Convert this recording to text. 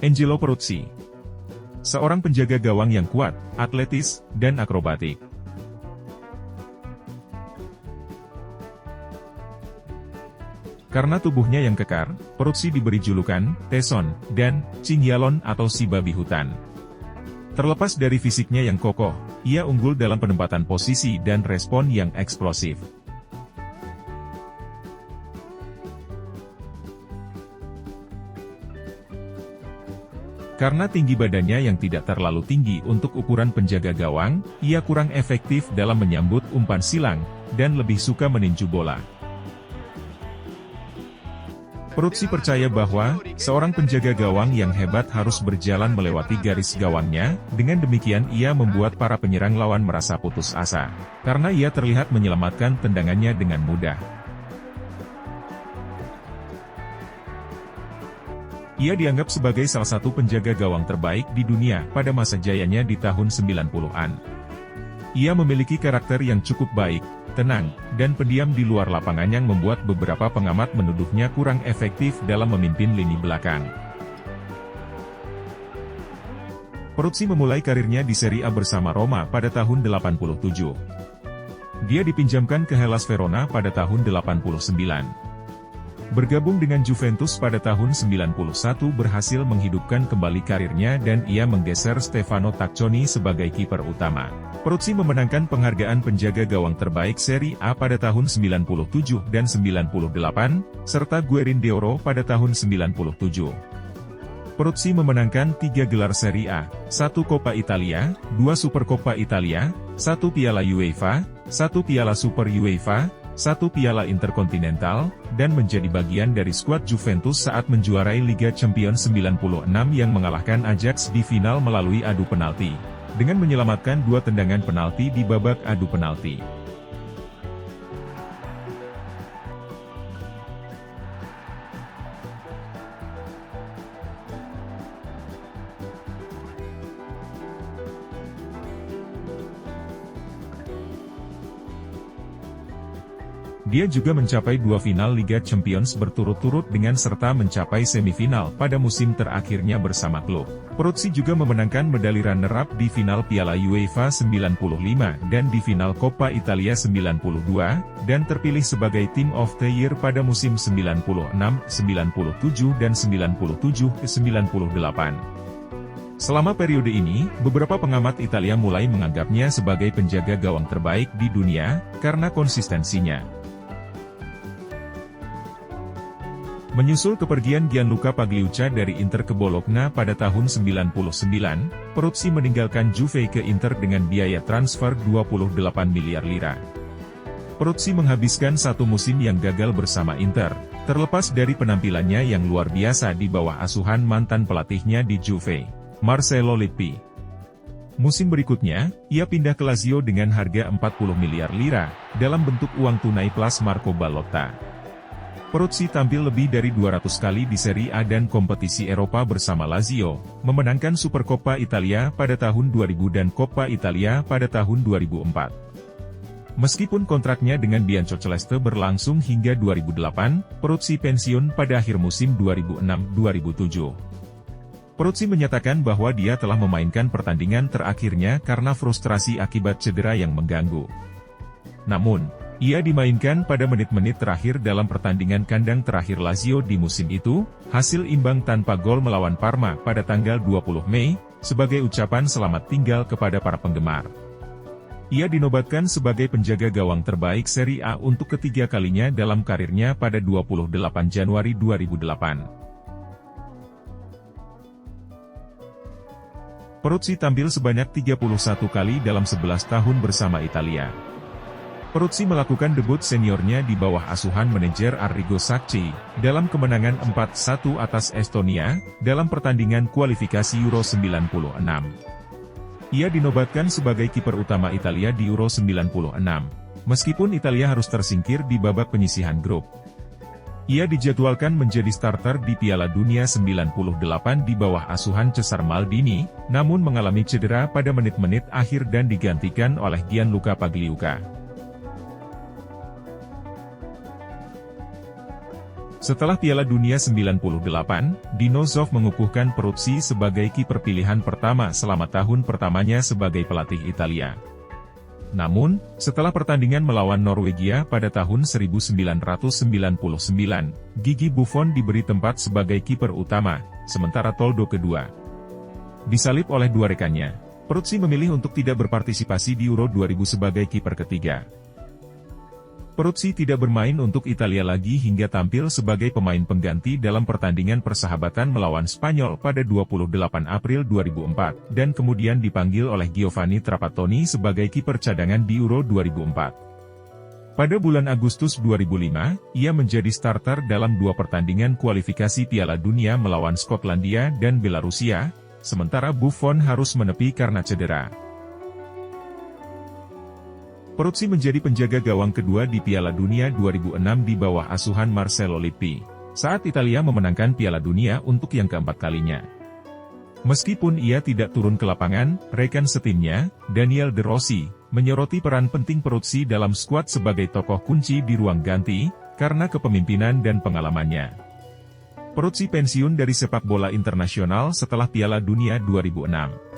Angelo Peruzzi, seorang penjaga gawang yang kuat, atletis, dan akrobatik. Karena tubuhnya yang kekar, Peruzzi diberi julukan Tyson dan Cinghialon atau si babi hutan. Terlepas dari fisiknya yang kokoh, ia unggul dalam penempatan posisi dan respon yang eksplosif. Karena tinggi badannya yang tidak terlalu tinggi untuk ukuran penjaga gawang, ia kurang efektif dalam menyambut umpan silang, dan lebih suka meninju bola. Peruzzi percaya bahwa, seorang penjaga gawang yang hebat harus berjalan melewati garis gawangnya, dengan demikian ia membuat para penyerang lawan merasa putus asa, karena ia terlihat menyelamatkan tendangannya dengan mudah. Ia dianggap sebagai salah satu penjaga gawang terbaik di dunia pada masa jayanya di tahun 90-an. Ia memiliki karakter yang cukup baik, tenang, dan pendiam di luar lapangan yang membuat beberapa pengamat menuduhnya kurang efektif dalam memimpin lini belakang. Peruzzi memulai karirnya di Serie A bersama Roma pada tahun 87. Dia dipinjamkan ke Hellas Verona pada tahun 89. Bergabung dengan Juventus pada tahun 91 berhasil menghidupkan kembali karirnya dan ia menggeser Stefano Tacconi sebagai kiper utama. Peruzzi memenangkan penghargaan penjaga gawang terbaik Serie A pada tahun 97 dan 98, serta Guerin d'Oro pada tahun 97. Peruzzi memenangkan 3 gelar Serie A, 1 Coppa Italia, 2 Supercoppa Italia, 1 Piala UEFA, 1 Piala Super UEFA, 1 Piala Interkontinental, dan menjadi bagian dari skuad Juventus saat menjuarai Liga Champions 96 yang mengalahkan Ajax di final melalui adu penalti, dengan menyelamatkan 2 tendangan penalti di babak adu penalti. Dia juga mencapai 2 final Liga Champions berturut-turut dengan serta mencapai semifinal pada musim terakhirnya bersama klub. Peruzzi juga memenangkan medali runner-up di final Piala UEFA 95 dan di final Coppa Italia 92, dan terpilih sebagai Team of the Year pada musim 96, 97 dan 97-98. Selama periode ini, beberapa pengamat Italia mulai menganggapnya sebagai penjaga gawang terbaik di dunia, karena konsistensinya. Menyusul kepergian Gianluca Pagliuca dari Inter ke Bologna pada tahun 99, Peruzzi meninggalkan Juve ke Inter dengan biaya transfer 28 miliar lira. Peruzzi menghabiskan 1 musim yang gagal bersama Inter, terlepas dari penampilannya yang luar biasa di bawah asuhan mantan pelatihnya di Juve, Marcello Lippi. Musim berikutnya, ia pindah ke Lazio dengan harga 40 miliar lira, dalam bentuk uang tunai plus Marco Ballotta. Peruzzi tampil lebih dari 200 kali di Serie A dan kompetisi Eropa bersama Lazio, memenangkan Supercoppa Italia pada tahun 2000 dan Coppa Italia pada tahun 2004. Meskipun kontraknya dengan Biancoceleste berlangsung hingga 2008, Peruzzi pensiun pada akhir musim 2006-2007. Peruzzi menyatakan bahwa dia telah memainkan pertandingan terakhirnya karena frustrasi akibat cedera yang mengganggu. Namun, ia dimainkan pada menit-menit terakhir dalam pertandingan kandang terakhir Lazio di musim itu, hasil imbang tanpa gol melawan Parma pada tanggal 20 Mei, sebagai ucapan selamat tinggal kepada para penggemar. Ia dinobatkan sebagai penjaga gawang terbaik Serie A untuk ketiga kalinya dalam karirnya pada 28 Januari 2008. Peruzzi tampil sebanyak 31 kali dalam 11 tahun bersama Italia. Peruzzi melakukan debut seniornya di bawah asuhan manajer Arrigo Sacchi, dalam kemenangan 4-1 atas Estonia, dalam pertandingan kualifikasi Euro 96. Ia dinobatkan sebagai kiper utama Italia di Euro 96, meskipun Italia harus tersingkir di babak penyisihan grup. Ia dijadwalkan menjadi starter di Piala Dunia 98 di bawah asuhan Cesar Maldini, namun mengalami cedera pada menit-menit akhir dan digantikan oleh Gianluca Pagliuca. Setelah Piala Dunia 98, Dino Zoff mengukuhkan Peruzzi sebagai kiper pilihan pertama selama tahun pertamanya sebagai pelatih Italia. Namun, setelah pertandingan melawan Norwegia pada tahun 1999, Gigi Buffon diberi tempat sebagai kiper utama, sementara Toldo kedua. Disalip oleh dua rekannya, Peruzzi memilih untuk tidak berpartisipasi di Euro 2000 sebagai kiper ketiga. Peruzzi tidak bermain untuk Italia lagi hingga tampil sebagai pemain pengganti dalam pertandingan persahabatan melawan Spanyol pada 28 April 2004, dan kemudian dipanggil oleh Giovanni Trapattoni sebagai kiper cadangan di Euro 2004. Pada bulan Agustus 2005, ia menjadi starter dalam dua pertandingan kualifikasi Piala Dunia melawan Skotlandia dan Belarusia, sementara Buffon harus menepi karena cedera. Peruzzi menjadi penjaga gawang kedua di Piala Dunia 2006 di bawah asuhan Marcello Lippi, saat Italia memenangkan Piala Dunia untuk yang keempat kalinya. Meskipun ia tidak turun ke lapangan, rekan setimnya, Daniel De Rossi, menyoroti peran penting Peruzzi dalam skuad sebagai tokoh kunci di ruang ganti, karena kepemimpinan dan pengalamannya. Peruzzi pensiun dari sepak bola internasional setelah Piala Dunia 2006.